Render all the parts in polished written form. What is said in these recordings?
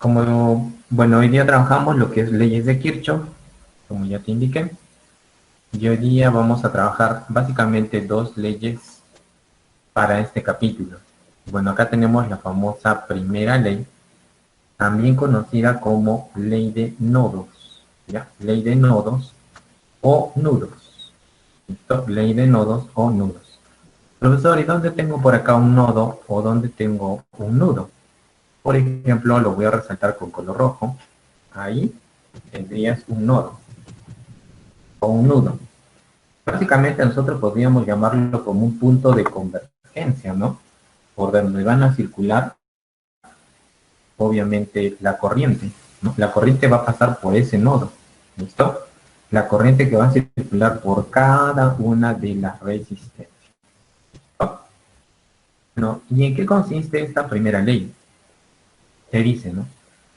Como, bueno, hoy día trabajamos lo que es leyes de Kirchhoff, como ya te indiqué, y hoy día vamos a trabajar básicamente dos leyes para este capítulo. Bueno, acá tenemos la famosa primera ley, también conocida como ley de nodos, ¿ya? Ley de nodos o nudos. ¿Listo? Ley de nodos o nudos. Profesor, ¿y dónde tengo por acá un nodo o dónde tengo un nudo? Por ejemplo, lo voy a resaltar con color rojo. Ahí tendrías un nodo o un nudo. Básicamente nosotros podríamos llamarlo como un punto de convergencia, ¿no? Por donde van a circular, obviamente, la corriente, ¿no? La corriente va a pasar por ese nodo, ¿listo? La corriente que va a circular por cada una de las resistencias, ¿no? ¿Y en qué consiste esta primera ley? Te dice, ¿no?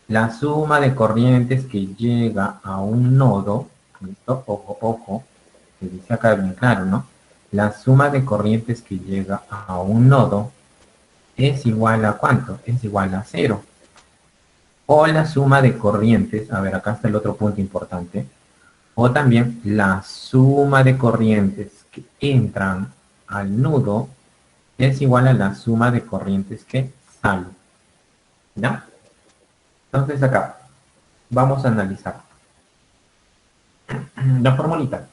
La suma de corrientes que llega a un nodo, ¿listo? Ojo, ojo, que dice acá bien claro, ¿no? La suma de corrientes que llega a un nodo es igual a ¿cuánto? Es igual a cero. O la suma de corrientes, a ver, acá está el otro punto importante, o también la suma de corrientes que entran al nudo es igual a la suma de corrientes que salen, ¿ya? Entonces acá vamos a analizar la formulita.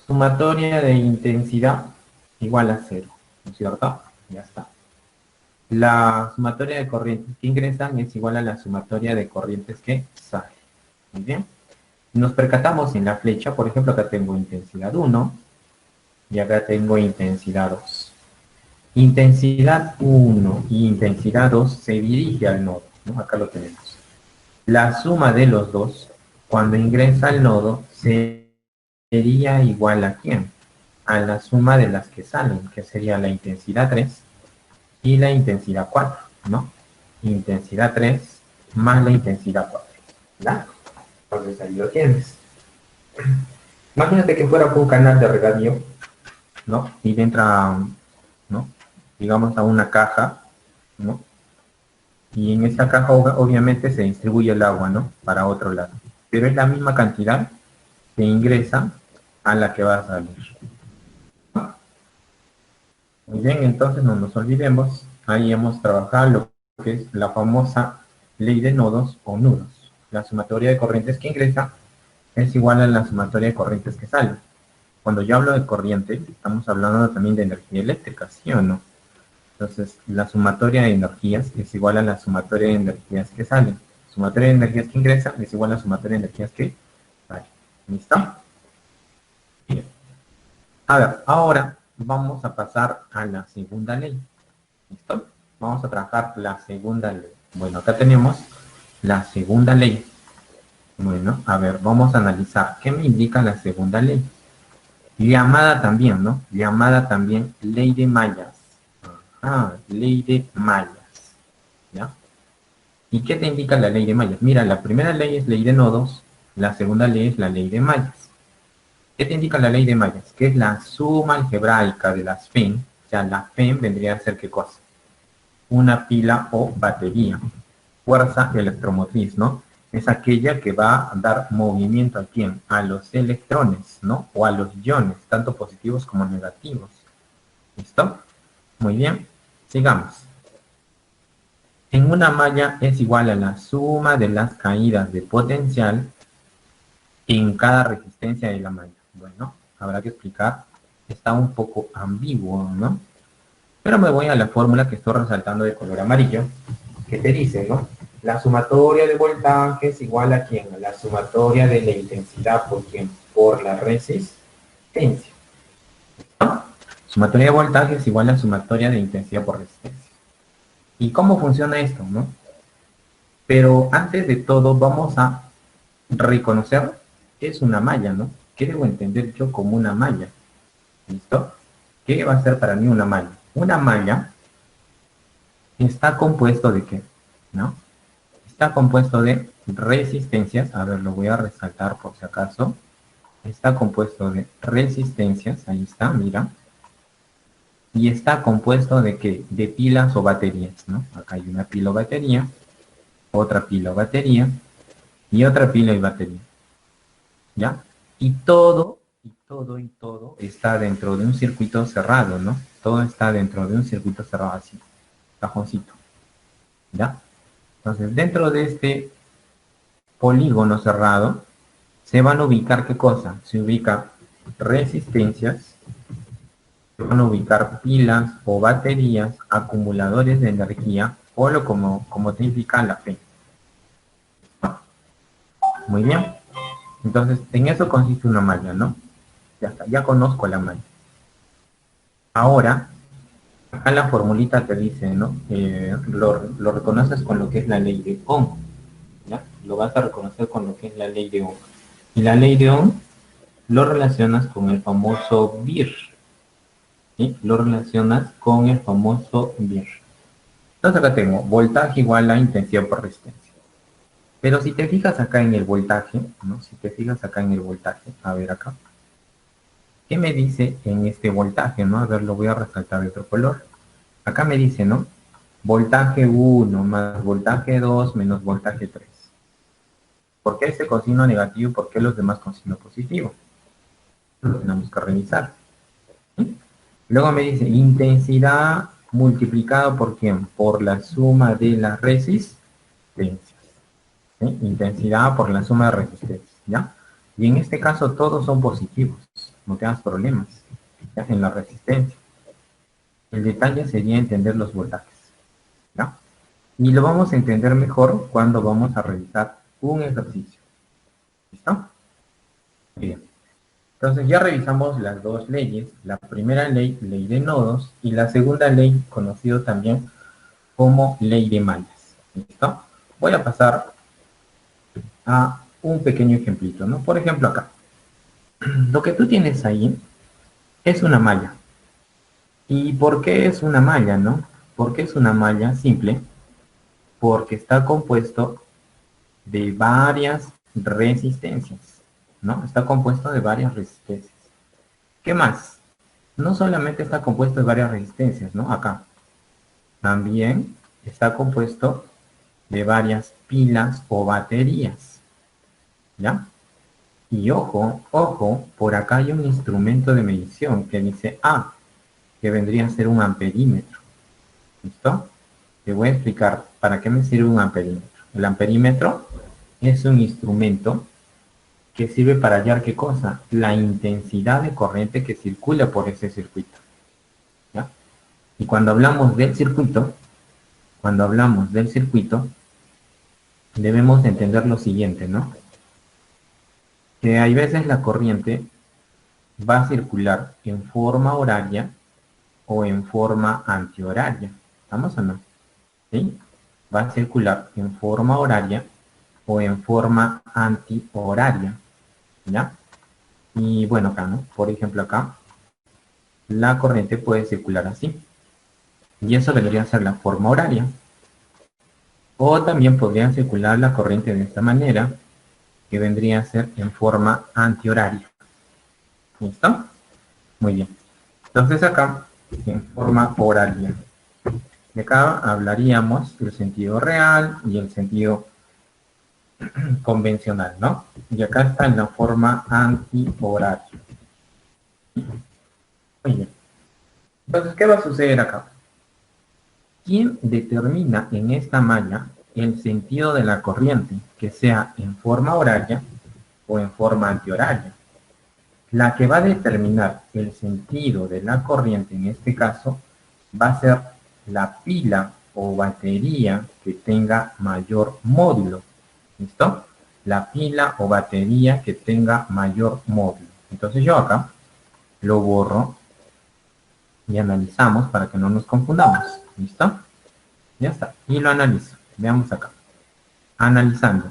Sumatoria de intensidad igual a cero, ¿no es cierto? Ya está. La sumatoria de corrientes que ingresan es igual a la sumatoria de corrientes que salen. Muy bien. Nos percatamos en la flecha, por ejemplo, acá tengo intensidad 1 y acá tengo intensidad 2. Intensidad 1 y intensidad 2 se dirige al nodo, ¿no? Acá lo tenemos. La suma de los dos, cuando ingresa al nodo, sería igual a ¿quién? A la suma de las que salen, que sería la intensidad 3 y la intensidad 4, ¿no? Intensidad 3 más la intensidad 4, ¿verdad? Entonces ahí lo tienes. Imagínate que fuera un canal de regadío, ¿no? Y entra, ¿no? Digamos a una caja, ¿no? Y en esa caja obviamente se distribuye el agua, ¿no? Para otro lado. Pero es la misma cantidad que ingresa a la que va a salir. Muy bien, entonces no nos olvidemos, ahí hemos trabajado lo que es la famosa ley de nodos o nudos. La sumatoria de corrientes que ingresa es igual a la sumatoria de corrientes que sale. Cuando yo hablo de corriente, estamos hablando también de energía eléctrica, ¿sí o no? Entonces, la sumatoria de energías es igual a la sumatoria de energías que salen. Sumatoria de energías que ingresan es igual a la sumatoria de energías que salen. ¿Listo? Bien. A ver, ahora vamos a pasar a la segunda ley. ¿Listo? Vamos a trabajar la segunda ley. Bueno, acá tenemos la segunda ley. Bueno, a ver, vamos a analizar qué me indica la segunda ley. Llamada también, ¿no? Llamada también ley de mallas. Ah, ley de mallas. ¿Ya? ¿Y qué te indica la ley de mallas? Mira, la primera ley es ley de nodos, la segunda ley es la ley de mallas. ¿Qué te indica la ley de mallas? Que es la suma algebraica de las FEM. O sea, la FEM vendría a ser ¿qué cosa? Una pila o batería. Fuerza electromotriz, ¿no? Es aquella que va a dar movimiento a quién? A los electrones, ¿no? O a los iones, tanto positivos como negativos. ¿Listo? Muy bien. Sigamos. En una malla es igual a la suma de las caídas de potencial en cada resistencia de la malla. Bueno, habrá que explicar. Está un poco ambiguo, ¿no? Pero me voy a la fórmula que estoy resaltando de color amarillo, que te dice, ¿no? La sumatoria de voltaje es igual a quién? A la sumatoria de la intensidad por quién? Por la resistencia. ¿No? Sumatoria de voltaje es igual a sumatoria de intensidad por resistencia. ¿Y cómo funciona esto, no? Pero antes de todo vamos a reconocer que es una malla, ¿no? ¿Qué debo entender yo como una malla? ¿Listo? ¿Qué va a ser para mí una malla? Una malla está compuesto de ¿qué? ¿No? Está compuesto de resistencias, a ver, lo voy a resaltar por si acaso. Está compuesto de resistencias, ahí está, mira. Y está compuesto de ¿qué? De pilas o baterías, ¿no? Acá hay una pila o batería. otra pila o batería, y otra pila y batería, ¿ya? Y todo está dentro de un circuito cerrado, ¿no? Todo está dentro de un circuito cerrado así, cajoncito, ¿ya? Entonces, dentro de este polígono cerrado, se van a ubicar, ¿qué cosa? Se ubican resistencias, se van a ubicar pilas o baterías, acumuladores de energía, o lo como te indica la fe. Muy bien. Entonces, en eso consiste una malla, ¿no? Ya está, ya conozco la malla. Ahora, acá la formulita te dice, ¿no? Lo reconoces con lo que es la ley de Ohm, ¿ya? Lo vas a reconocer con lo que es la ley de Ohm. Y la ley de Ohm lo relacionas con el famoso BIR, ¿sí? Lo relacionas con el famoso BIR. Entonces acá tengo voltaje igual a intensidad por resistencia. Pero si te fijas acá en el voltaje, ¿no? Si te fijas acá en el voltaje, a ver acá. ¿Qué me dice en este voltaje, no? A ver, lo voy a resaltar de otro color. Acá me dice, ¿no? Voltaje 1 más voltaje 2 menos voltaje 3. ¿Por qué este con signo negativo y por qué los demás con signo positivo? Lo tenemos que revisar. ¿Sí? Luego me dice intensidad multiplicado por ¿quién? Por la suma de las resistencias. ¿Sí? Intensidad por la suma de resistencias, ¿ya? Y en este caso todos son positivos, no te das problemas, ¿ya? En la resistencia. El detalle sería entender los voltajes, ¿ya? Y lo vamos a entender mejor cuando vamos a realizar un ejercicio. ¿Listo? Bien. Entonces ya revisamos las dos leyes. La primera ley, ley de nodos, y la segunda ley, conocido también como ley de mallas. ¿Listo? Voy a pasar a un pequeño ejemplito, ¿no? Por ejemplo, acá. Lo que tú tienes ahí es una malla. ¿Y por qué es una malla, no? ¿Por qué es una malla? Simple. Porque está compuesto de varias resistencias, ¿no? Está compuesto de varias resistencias. ¿Qué más? No solamente está compuesto de varias resistencias, ¿no? Acá. También está compuesto de varias pilas o baterías, ¿ya? Y ojo, ojo, por acá hay un instrumento de medición que dice A, que vendría a ser un amperímetro. ¿Listo? Te voy a explicar para qué me sirve un amperímetro. El amperímetro es un instrumento que sirve para hallar ¿qué cosa? La intensidad de corriente que circula por ese circuito. ¿Ya? Y cuando hablamos del circuito, debemos entender lo siguiente, ¿no? Que hay veces la corriente va a circular en forma horaria o en forma antihoraria. ¿Estamos o no? ¿Sí? Va a circular en forma horaria o en forma antihoraria. ¿Ya? Y bueno, acá, ¿no? Por ejemplo, acá, la corriente puede circular así. Y eso debería ser la forma horaria. O también podría circular la corriente de esta manera, que vendría a ser en forma antihoraria. ¿Listo? Muy bien. Entonces acá, en forma horaria. De acá hablaríamos del sentido real y el sentido convencional, ¿no? Y acá está en la forma antihoraria. Muy bien. Entonces, ¿qué va a suceder acá? ¿Quién determina en esta malla el sentido de la corriente, que sea en forma horaria o en forma antihoraria? La que va a determinar el sentido de la corriente en este caso va a ser la pila o batería que tenga mayor módulo. ¿Listo? La pila o batería que tenga mayor módulo. Entonces yo acá lo borro y analizamos para que no nos confundamos. ¿Listo? Ya está. Y lo analizo. Veamos acá. Analizando.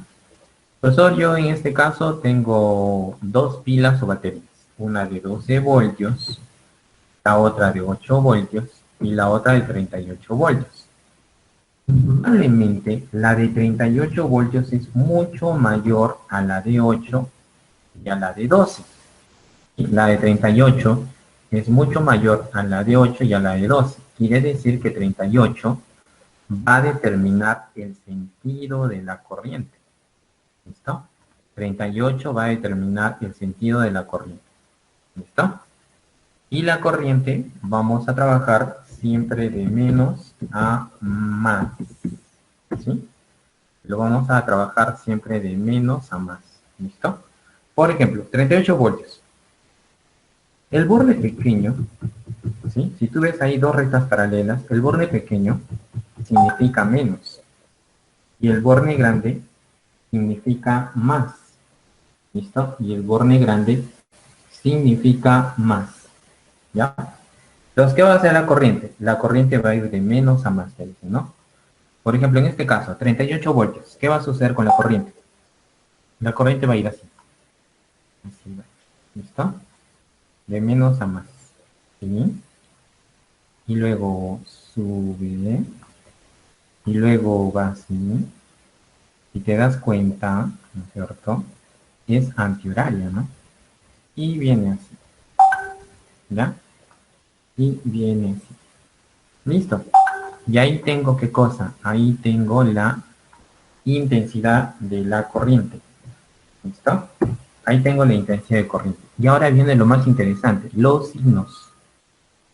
Profesor, yo en este caso tengo dos pilas o baterías. Una de 12 voltios, la otra de 8 voltios y la otra de 38 voltios. Probablemente la de 38 voltios es mucho mayor a la de 8 y a la de 12. Y la de 38 es mucho mayor a la de 8 y a la de 12. Quiere decir que 38 va a determinar el sentido de la corriente. ¿Listo? 38 va a determinar el sentido de la corriente. ¿Listo? Y la corriente vamos a trabajar siempre de menos a más. ¿Sí? Lo vamos a trabajar siempre de menos a más. ¿Listo? Por ejemplo, 38 voltios. El borde pequeño, ¿sí? Si tú ves ahí dos rectas paralelas, el borde pequeño significa menos. Y el borde grande significa más. ¿Listo? Y el borde grande significa más. ¿Ya? Entonces, ¿qué va a hacer la corriente? La corriente va a ir de menos a más, ¿no? Por ejemplo, en este caso, 38 voltios. ¿Qué va a suceder con la corriente? La corriente va a ir así. Así va. ¿Listo? De menos a más. ¿Sí? Y luego sube. Y luego va así. Si te das cuenta, ¿no es cierto? Es antihoraria, ¿no? Y viene así. ¿Ya? Y viene así. ¿Listo? Y ahí tengo, ¿qué cosa? Ahí tengo la intensidad de la corriente. ¿Listo? Ahí tengo la intensidad de corriente. Y ahora viene lo más interesante, los signos.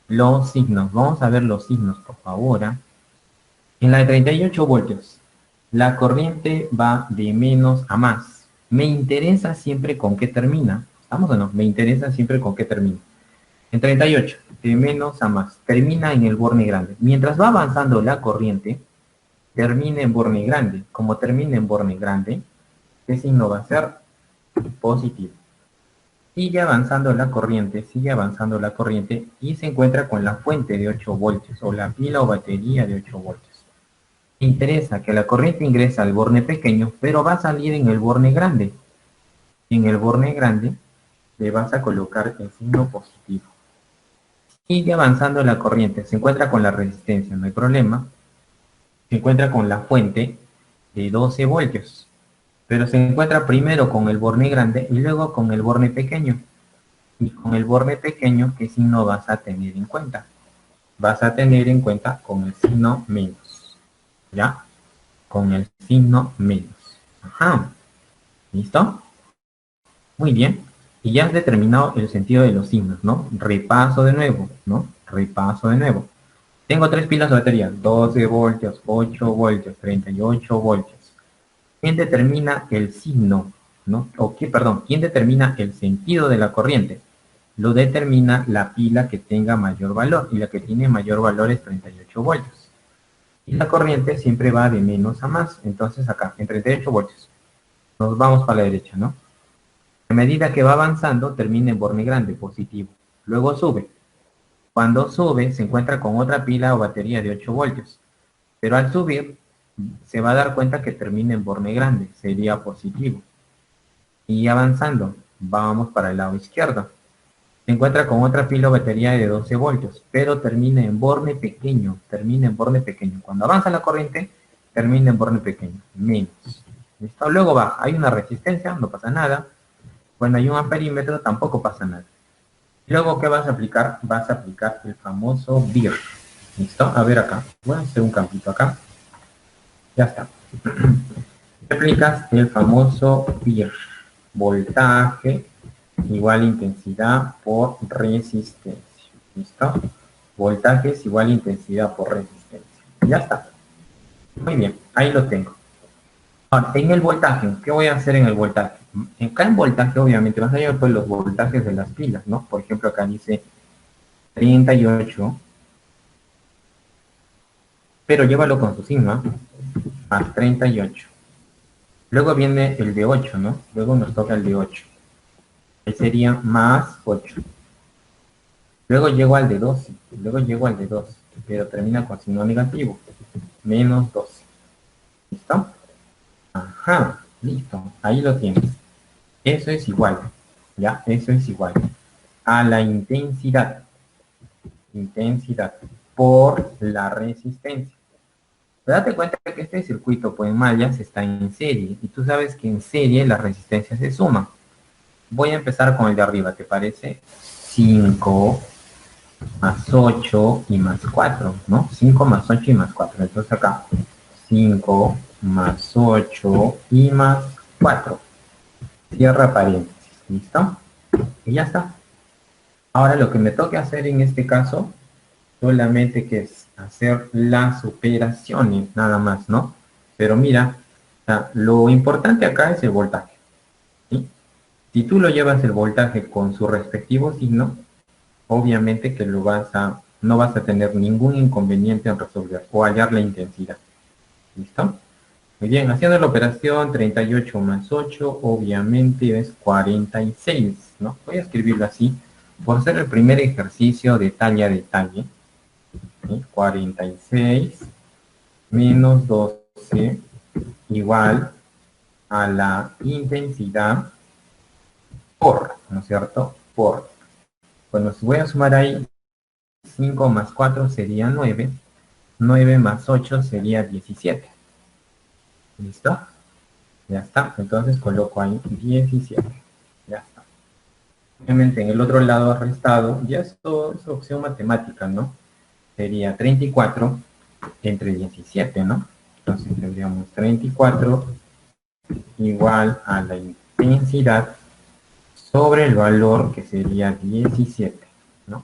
Los signos. Vamos a ver los signos, por favor. En la de 38 voltios, la corriente va de menos a más. Me interesa siempre con qué termina. ¿Estamos o no? Me interesa siempre con qué termina. En 38, de menos a más. Termina en el borde grande. Mientras va avanzando la corriente, termina en borde grande. Como termina en borde grande, ¿qué signo va a ser? Positivo. Sigue avanzando la corriente y se encuentra con la fuente de 8 voltios o la pila o batería de 8 voltios. Me interesa que la corriente ingresa al borde pequeño, pero va a salir en el borde grande. En el borde grande le vas a colocar el signo positivo. Sigue avanzando la corriente, se encuentra con la resistencia, no hay problema. Se encuentra con la fuente de 12 voltios. Pero se encuentra primero con el borde grande y luego con el borde pequeño. Y con el borde pequeño, ¿qué signo vas a tener en cuenta? Vas a tener en cuenta con el signo menos. ¿Ya? Con el signo menos. Ajá. ¿Listo? Muy bien. Y ya has determinado el sentido de los signos, ¿no? Repaso de nuevo, ¿no? Repaso de nuevo. Tengo tres pilas de batería, 12 voltios, 8 voltios, 38 voltios. ¿Quién determina el signo, ¿no? O qué, perdón, ¿quién determina el sentido de la corriente? Lo determina la pila que tenga mayor valor, y la que tiene mayor valor es 38 voltios. Y la corriente siempre va de menos a más, entonces acá, en 38 voltios. Nos vamos para la derecha, ¿no? A medida que va avanzando, termina en borde grande, positivo. Luego sube. Cuando sube, se encuentra con otra pila o batería de 8 voltios. Pero al subir, se va a dar cuenta que termina en borde grande, sería positivo. Y avanzando, vamos para el lado izquierdo. Se encuentra con otra pila o batería de 12 voltios, pero termina en borde pequeño, Cuando avanza la corriente, termina en borde pequeño, menos. ¿Listo? Luego baja, hay una resistencia, no pasa nada. Cuando hay un amperímetro, tampoco pasa nada. Luego, ¿qué vas a aplicar? Vas a aplicar el famoso BIR. ¿Listo? A ver acá. Voy a hacer un campito acá. Ya está. Aplicas el famoso BIR. Voltaje igual intensidad por resistencia. ¿Listo? Voltaje es igual intensidad por resistencia. Ya está. Muy bien, ahí lo tengo. Ahora, en el voltaje, ¿qué voy a hacer en el voltaje? Acá en voltaje, obviamente, vas a llevar pues los voltajes de las pilas, ¿no? Por ejemplo, acá dice 38, pero llévalo con su sigma, más 38. Luego viene el de 8, ¿no? Luego nos toca el de 8. Ahí sería más 8. Luego llego al de 12, pero termina con signo negativo, menos 12. ¿Listo? Ajá, listo, ahí lo tienes. Eso es igual, ¿ya? Eso es igual a la intensidad por la resistencia. Pero date cuenta que este circuito pues, en mallas está en serie, y tú sabes que en serie las resistencias se suman. Voy a empezar con el de arriba, ¿te parece? 5, más 8 y más 4, ¿no? 5 más 8 y más 4. Entonces acá 5 más 8 y más 4. Cierra paréntesis, ¿listo? Y ya está. Ahora lo que me toca hacer en este caso, solamente que es hacer las operaciones, nada más, ¿no? Pero mira, lo importante acá es el voltaje, ¿sí? Si tú lo llevas el voltaje con su respectivo signo, obviamente que no vas a tener ningún inconveniente en resolver o hallar la intensidad. ¿Listo? Muy bien, haciendo la operación 38 más 8, obviamente es 46, ¿no? Voy a escribirlo así, por ser el primer ejercicio detalle a detalle. ¿Sí? 46 menos 12 igual a la intensidad por, ¿no es cierto? Por. Bueno, si voy a sumar ahí, 5 más 4 sería 9, 9 más 8 sería 17. ¿Listo? Ya está. Entonces coloco ahí 17. Ya está. Obviamente en el otro lado restado, ya esto es opción matemática, ¿no? Sería 34 entre 17, ¿no? Entonces tendríamos 34 igual a la intensidad sobre el valor que sería 17, ¿no?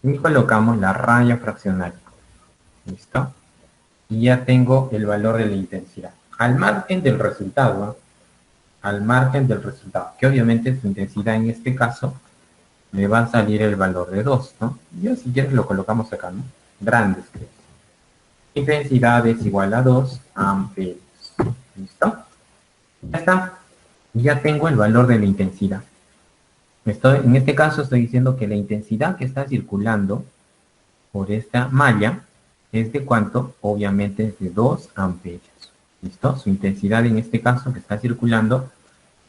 Y colocamos la raya fraccionaria. ¿Listo? Y ya tengo el valor de la intensidad. Al margen del resultado, ¿no? Al margen del resultado, que obviamente su intensidad en este caso me va a salir el valor de 2, ¿no? Ya si quieres lo colocamos acá, ¿no? Grandes que es. Intensidad es igual a 2 amperios. ¿Listo? Ya está. Ya tengo el valor de la intensidad. En este caso estoy diciendo que la intensidad que está circulando por esta malla es de cuánto, obviamente es de 2 amperios. ¿Listo? Su intensidad en este caso que está circulando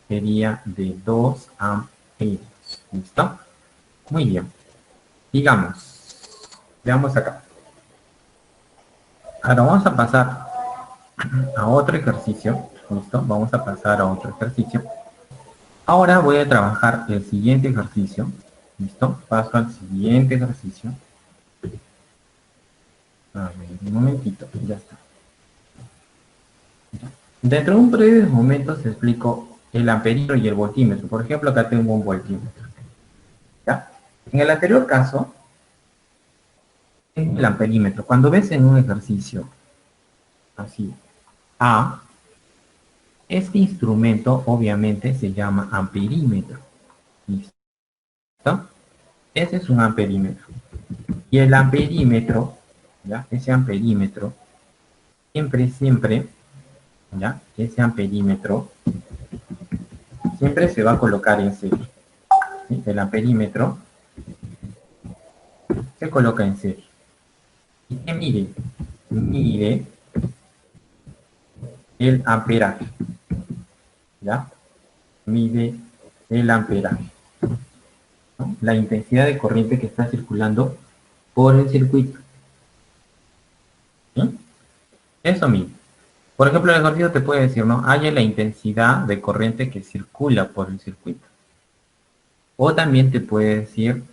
sería de 2 amperios. ¿Listo? Muy bien. Digamos, veamos acá. Ahora vamos a pasar a otro ejercicio. ¿Listo? Vamos a pasar a otro ejercicio. Ahora voy a trabajar el siguiente ejercicio. ¿Listo? Paso al siguiente ejercicio. A ver, un momentito, ya está. Dentro de un breve momento te explico el amperímetro y el voltímetro. Por ejemplo, acá tengo un voltímetro. ¿Ya? En el anterior caso, el amperímetro. Cuando ves en un ejercicio así, A, este instrumento obviamente se llama amperímetro. ¿Listo? Ese es un amperímetro. Y el amperímetro, ¿ya? Ese amperímetro, siempre, ¿ya? Ese amperímetro siempre se va a colocar en serie. ¿Sí? El amperímetro se coloca en serie. ¿Y qué mide? Mide el amperaje. ¿Ya? Mide el amperaje, ¿no? La intensidad de corriente que está circulando por el circuito. ¿Sí? Eso mide. Por ejemplo, el ejercicio te puede decir, ¿no? Haya la intensidad de corriente que circula por el circuito. O también te puede decir,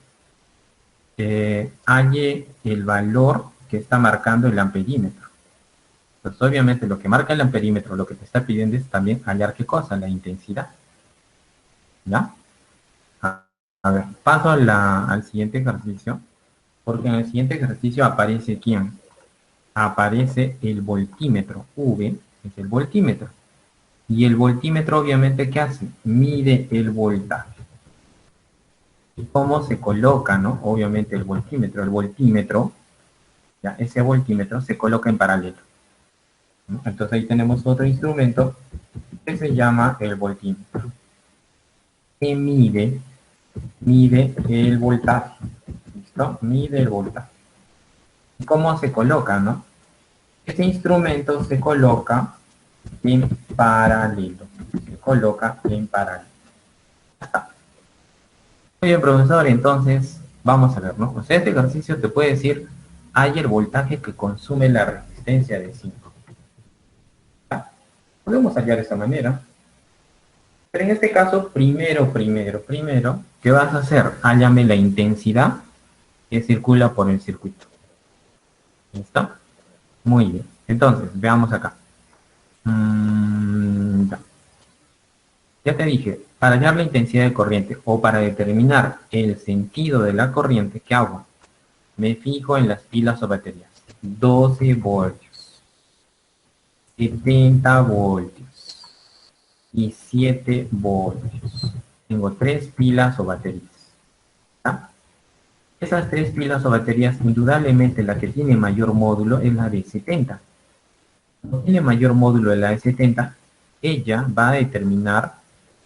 halle el valor que está marcando el amperímetro. Pues obviamente lo que marca el amperímetro, lo que te está pidiendo es también hallar qué cosa, la intensidad. ¿Ya? A ver, paso al siguiente ejercicio, porque en el siguiente ejercicio aparece ¿quién? Aparece el voltímetro. V es el voltímetro. Y el voltímetro obviamente ¿qué hace? Mide el voltaje. ¿Y cómo se coloca, no? Obviamente el voltímetro. El voltímetro, ya, ese voltímetro se coloca en paralelo, ¿no? Entonces ahí tenemos otro instrumento que se llama el voltímetro. Que mide el voltaje. ¿Listo? Mide el voltaje. ¿Y cómo se coloca, no? Este instrumento se coloca en paralelo. Se coloca en paralelo. Muy bien, profesor, entonces vamos a ver, ¿no? O sea, este ejercicio te puede decir, hay el voltaje que consume la resistencia de 5. ¿Ya? Podemos hallar de esa manera. Pero en este caso, primero, ¿qué vas a hacer? Hállame la intensidad que circula por el circuito. ¿Listo? Muy bien. Entonces, veamos acá. Ya. Ya te dije, para hallar la intensidad de corriente o para determinar el sentido de la corriente, ¿qué hago? Me fijo en las pilas o baterías. 12 voltios, 70 voltios y 7 voltios. Tengo 3 pilas o baterías. ¿Está? Esas 3 pilas o baterías, indudablemente la que tiene mayor módulo es la de 70. Como tiene mayor módulo de la de 70, ella va a determinar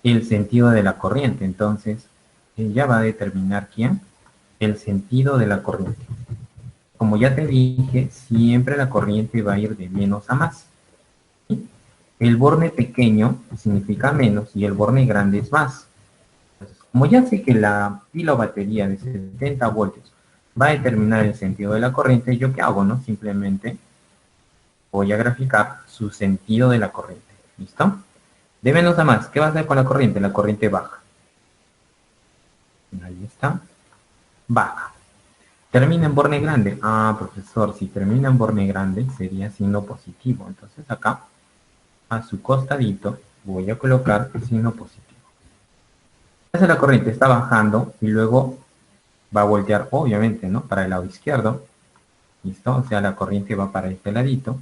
el sentido de la corriente. Entonces, ella va a determinar ¿quién? El sentido de la corriente. Como ya te dije, siempre la corriente va a ir de menos a más. ¿Sí? El borne pequeño significa menos y el borne grande es más. Entonces, como ya sé que la pila o batería de 70 voltios va a determinar el sentido de la corriente, ¿yo qué hago? ¿No? Simplemente voy a graficar su sentido de la corriente. ¿Listo? De menos a más, ¿qué va a hacer con la corriente? La corriente baja. Ahí está. Baja. Termina en borne grande. Ah, profesor, si termina en borne grande sería signo positivo. Entonces acá, a su costadito, voy a colocar el signo positivo. Entonces la corriente está bajando y luego va a voltear, obviamente, ¿no? Para el lado izquierdo. ¿Listo? O sea, la corriente va para este ladito.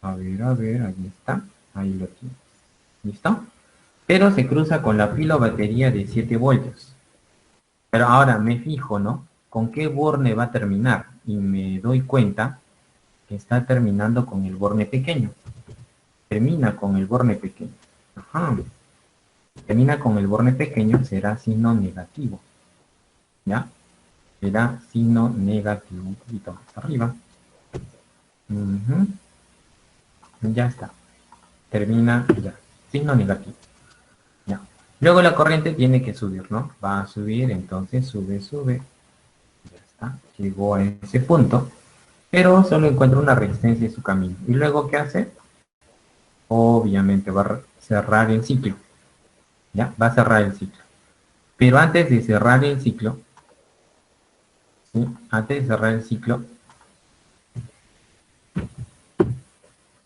A ver, ahí está. Ahí lo tienes. ¿Listo? Pero se cruza con la pila o batería de 7 voltios. Pero ahora me fijo, ¿no? ¿Con qué borne va a terminar? Y me doy cuenta que está terminando con el borne pequeño. Termina con el borne pequeño. Ajá. Termina con el borne pequeño, será signo negativo. ¿Ya? Será signo negativo. Un poquito más arriba. Ya está. Termina ya. Signo negativo. Ya. Luego la corriente tiene que subir, ¿no? Va a subir, entonces sube. Ya está. Llegó a ese punto. Pero solo encuentra una resistencia en su camino. ¿Y luego qué hace? Obviamente va a cerrar el ciclo. ¿Ya? Va a cerrar el ciclo. Pero antes de cerrar el ciclo, ¿sí? Antes de cerrar el ciclo,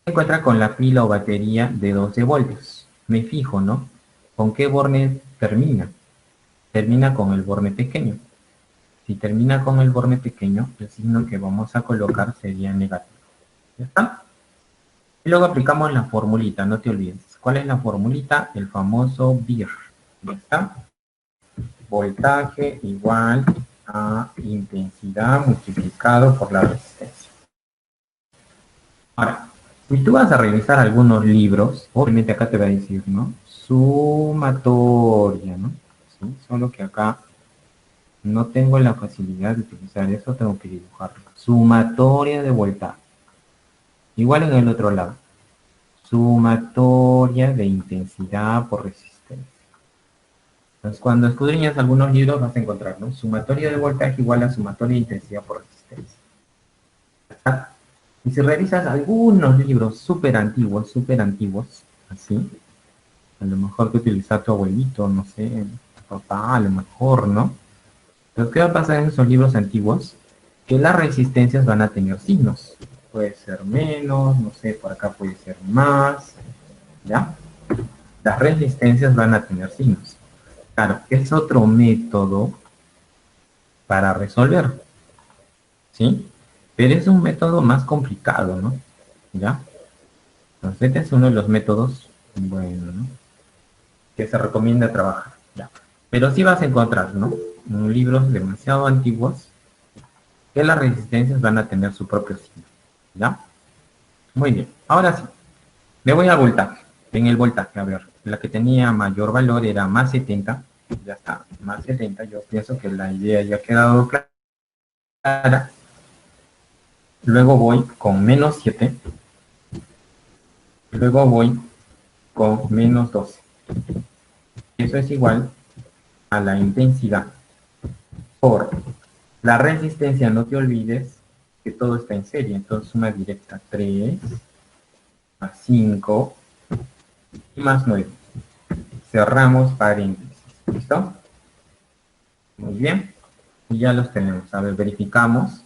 se encuentra con la pila o batería de 12 voltios. Me fijo, ¿no? ¿Con qué borne termina? Termina con el borne pequeño. Si termina con el borne pequeño, el signo que vamos a colocar sería negativo. ¿Ya está? Y luego aplicamos la formulita, no te olvides. ¿Cuál es la formulita? El famoso BIR. ¿Ya está? Voltaje igual a intensidad multiplicado por la resistencia. Ahora, si tú vas a revisar algunos libros, obviamente acá te va a decir, ¿no? Sumatoria, ¿no? ¿Sí? Solo que acá no tengo la facilidad de utilizar eso, tengo que dibujarlo. Sumatoria de voltaje. Igual en el otro lado. Sumatoria de intensidad por resistencia. Entonces, cuando escudriñas algunos libros vas a encontrar, ¿no? Sumatoria de voltaje igual a sumatoria de intensidad por resistencia. Y si revisas algunos libros súper antiguos, así, a lo mejor que utiliza tu abuelito, no sé, papá, a lo mejor, ¿no? Pero ¿qué va a pasar en esos libros antiguos? Que las resistencias van a tener signos. Puede ser menos, no sé, por acá puede ser más, ¿ya? Las resistencias van a tener signos. Claro, es otro método para resolver, ¿sí? Pero es un método más complicado, ¿no? ¿Ya? Entonces, este es uno de los métodos, bueno, ¿no? Que se recomienda trabajar, ¿ya? Pero sí vas a encontrar, ¿no? Libros demasiado antiguos que las resistencias van a tener su propio signo, ¿ya? Muy bien, ahora sí, me voy al voltaje. En el voltaje, a ver, la que tenía mayor valor era más 70, ya está, más 70, yo pienso que la idea ya ha quedado clara. Luego voy con menos 7, luego voy con menos 12. Eso es igual a la intensidad por la resistencia. No te olvides que todo está en serie, entonces suma directa 3 más 5 y más 9. Cerramos paréntesis. ¿Listo? Muy bien. Y ya los tenemos. A ver, verificamos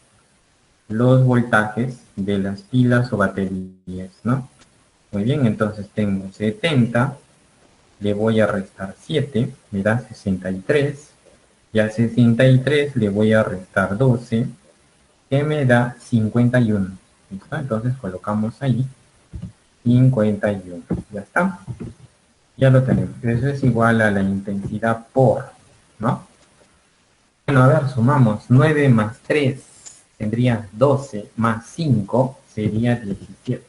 los voltajes de las pilas o baterías, ¿no? Muy bien, entonces tengo 70, le voy a restar 7, me da 63, y al 63 le voy a restar 12, que me da 51. ¿Listo? Entonces colocamos ahí 51, ya está, ya lo tenemos. Eso es igual a la intensidad por, ¿no? Bueno, a ver, sumamos 9 más 3, tendría 12, más 5, sería 17.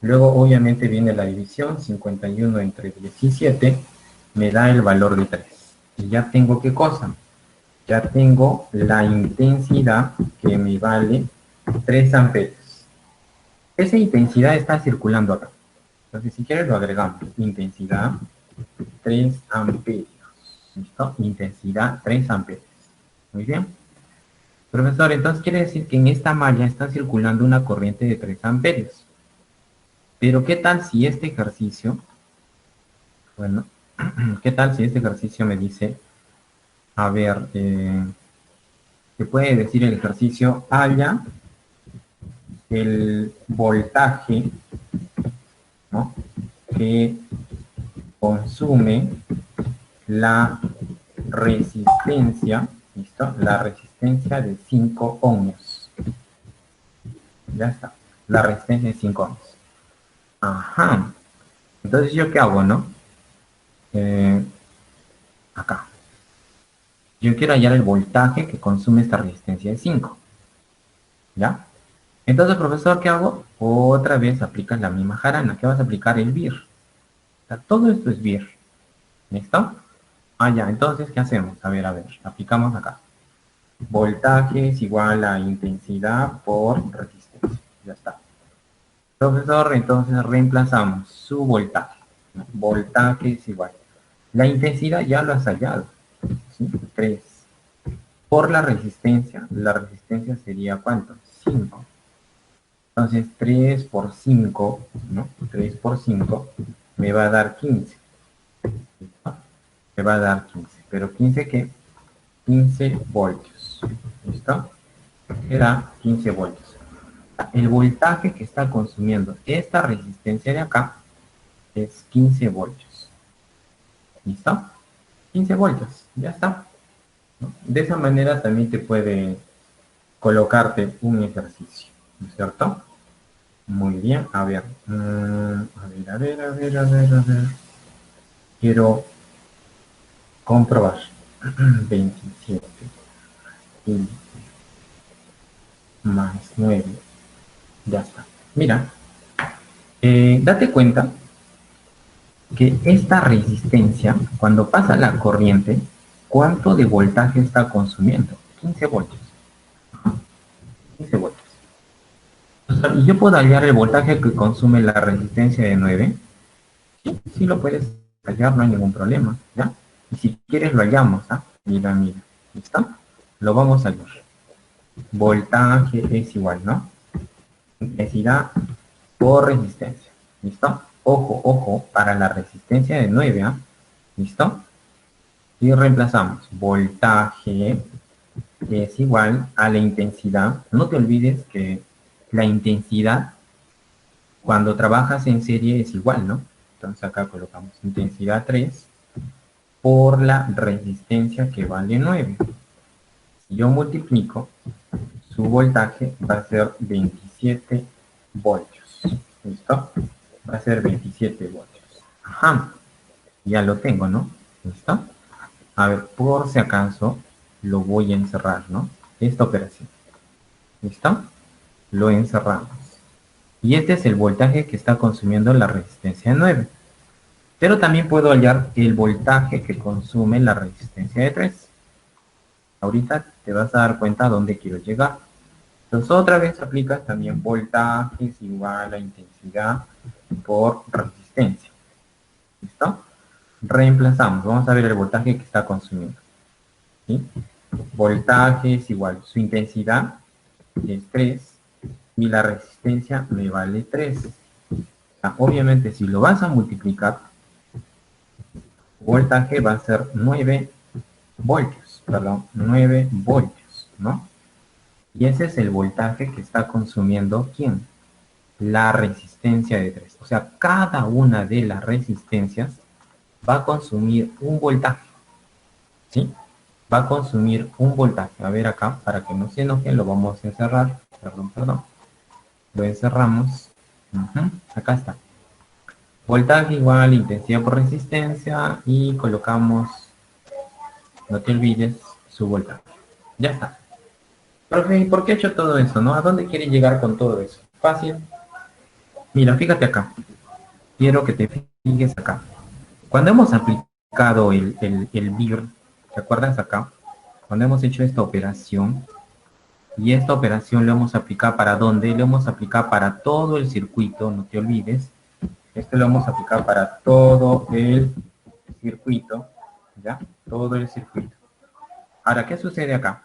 Luego, obviamente, viene la división, 51 entre 17, me da el valor de 3. Y ya tengo, ¿qué cosa? Ya tengo la intensidad que me vale 3 amperios. Esa intensidad está circulando acá. Entonces, si quieres, lo agregamos. Intensidad 3 amperios. ¿Listo? Intensidad 3 amperios. Muy bien. Profesor, entonces quiere decir que en esta malla está circulando una corriente de 3 amperios. Pero ¿qué tal si este ejercicio, bueno, qué tal si este ejercicio me dice, a ver, ¿qué puede decir el ejercicio? Halla el voltaje, ¿no?, que consume la resistencia, ¿listo? La resistencia de 5 ohmios. Ya está, la resistencia de 5 ohmios. Ajá. Entonces, ¿yo qué hago, no? Acá. Yo quiero hallar el voltaje que consume esta resistencia de 5. ¿Ya? Entonces, profesor, ¿qué hago? Otra vez aplicas la misma jarana. ¿Qué vas a aplicar? El VIR. O sea, todo esto es VIR. ¿Listo? Ah, ya. Entonces, ¿qué hacemos? A ver, aplicamos acá. Voltaje es igual a intensidad por resistencia. Ya está. Profesor, entonces reemplazamos su voltaje. Voltaje es igual. La intensidad ya lo has hallado. ¿Sí? 3. Por la resistencia sería ¿cuánto? 5. Entonces 3 por 5, ¿no? 3 por 5 me va a dar 15. ¿Listo? Me va a dar 15. ¿Pero 15 qué? 15 voltios. ¿Listo? Era 15 voltios. El voltaje que está consumiendo esta resistencia de acá es 15 voltios. ¿Listo? 15 voltios. Ya está. ¿No? De esa manera también te puede colocarte un ejercicio. ¿No es cierto? Muy bien, a ver. A ver. Quiero comprobar. 27 más 9. Ya está. Mira, date cuenta que esta resistencia, cuando pasa la corriente, ¿cuánto de voltaje está consumiendo? 15 voltios. 15 voltios. O sea, ¿y yo puedo hallar el voltaje que consume la resistencia de 9? Sí, sí lo puedes hallar, no hay ningún problema, ¿ya? Y si quieres lo hallamos, ¿ah? Mira, ¿listo? Lo vamos a hallar. Voltaje es igual, ¿no? Intensidad por resistencia, ¿listo? Ojo, para la resistencia de 9, ¿ah? ¿Listo? Y reemplazamos. Voltaje es igual a la intensidad. No te olvides que la intensidad cuando trabajas en serie es igual, ¿no? Entonces acá colocamos intensidad 3 por la resistencia que vale 9. Si yo multiplico, su voltaje va a ser 27 voltios. ¿Listo? Va a ser 27 voltios. Ajá. Ya lo tengo, ¿no? ¿Listo? A ver, por si acaso, lo voy a encerrar, ¿no? Esta operación. ¿Listo? Lo encerramos. Y este es el voltaje que está consumiendo la resistencia de 9. Pero también puedo hallar el voltaje que consume la resistencia de 3. Ahorita te vas a dar cuenta a dónde quiero llegar. Entonces otra vez aplicas también voltaje es igual a intensidad por resistencia. ¿Listo? Reemplazamos. Vamos a ver el voltaje que está consumiendo. ¿Sí? Voltaje es igual. Su intensidad es 3 y la resistencia me vale 3. O sea, obviamente si lo vas a multiplicar, voltaje va a ser 9 voltios. perdón, 9 voltios, ¿no? Y ese es el voltaje que está consumiendo, ¿quién? La resistencia de 3. O sea, cada una de las resistencias va a consumir un voltaje, ¿sí? Va a consumir un voltaje. A ver acá, para que no se enojen, lo vamos a encerrar. Perdón. Lo encerramos. Acá está. Voltaje igual intensidad por resistencia y colocamos, no te olvides, su voltaje. Ya está. Profe, ¿y por qué he hecho todo eso, no? ¿A dónde quiere llegar con todo eso? Fácil. Mira, fíjate acá. Quiero que te fijes acá. Cuando hemos aplicado el BIR, ¿te acuerdas acá? Cuando hemos hecho esta operación, y esta operación lo hemos aplicado ¿para dónde? Lo hemos aplicado para todo el circuito, no te olvides. Esto lo vamos a aplicar para todo el circuito, ¿ya? Todo el circuito. Ahora, ¿qué sucede acá?